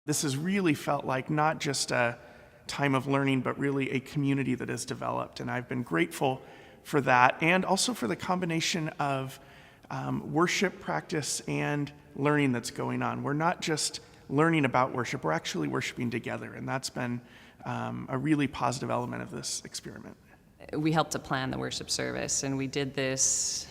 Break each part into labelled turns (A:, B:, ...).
A: This has really felt like not just a time of learning, but really a community that has developed. And I've been grateful for that, and also for the combination of worship practice and learning that's going on. We're not just learning about worship, we're actually worshiping together, and that's been a really positive element of this experiment.
B: We helped to plan the worship service, and we did this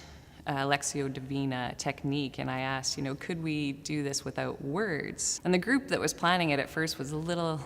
B: Lectio Divina technique, and I asked, could we do this without words? And the group that was planning it at first was a little,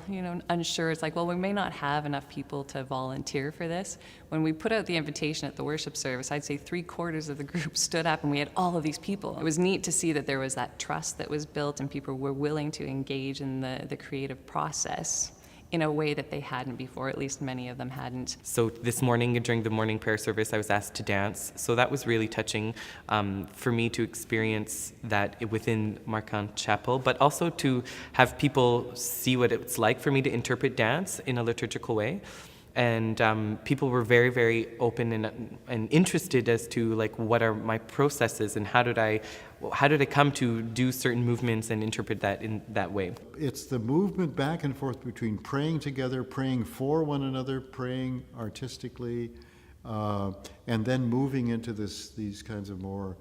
B: unsure. It's like, well, we may not have enough people to volunteer for this. When we put out the invitation at the worship service, I'd say 3/4 of the group stood up, and we had all of these people. It was neat to see that there was that trust that was built, and people were willing to engage in the creative process in a way that they hadn't before, at least many of them hadn't.
C: So this morning, during the morning prayer service, I was asked to dance. So that was really touching for me to experience that within Marquand Chapel, but also to have people see what it's like for me to interpret dance in a liturgical way. And people were very, very open and interested as to what are my processes and how did I come to do certain movements and interpret that in that way.
D: It's the movement back and forth between praying together, praying for one another, praying artistically, and then moving into these kinds of more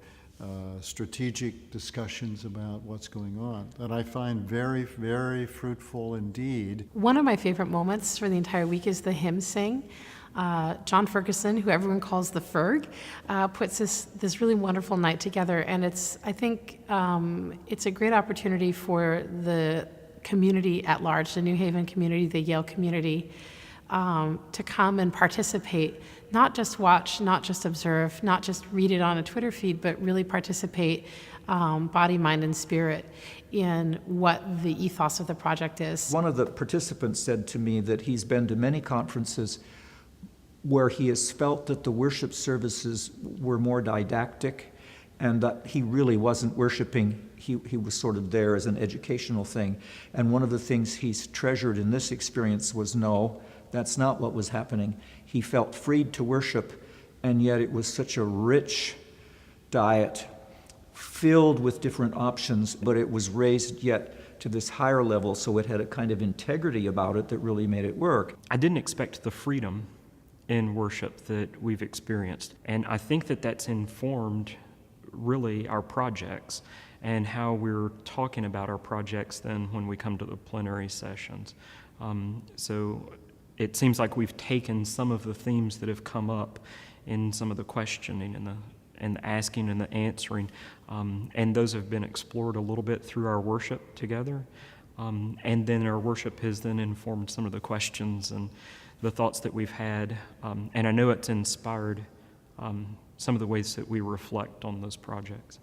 D: strategic discussions about what's going on, that I find very, very fruitful indeed.
E: One of my favorite moments for the entire week is the hymn sing. John Ferguson, who everyone calls the Ferg, puts this really wonderful night together, and I think it's a great opportunity for the community at large, the New Haven community, the Yale community, to come and participate, not just watch, not just observe, not just read it on a Twitter feed, but really participate body, mind, and spirit in what the ethos of the project is.
F: One of the participants said to me that he's been to many conferences where he has felt that the worship services were more didactic and that he really wasn't worshiping. He was sort of there as an educational thing. And one of the things he's treasured in this experience was, no, that's not what was happening. He felt freed to worship, and yet it was such a rich diet filled with different options, but it was raised yet to this higher level, so it had a kind of integrity about it that really made it work.
G: I didn't expect the freedom in worship that we've experienced, and I think that that's informed really our projects and how we're talking about our projects then when we come to the plenary sessions. So it seems like we've taken some of the themes that have come up in some of the questioning and the asking and the answering, and those have been explored a little bit through our worship together, and then our worship has then informed some of the questions and the thoughts that we've had, and I know it's inspired some of the ways that we reflect on those projects.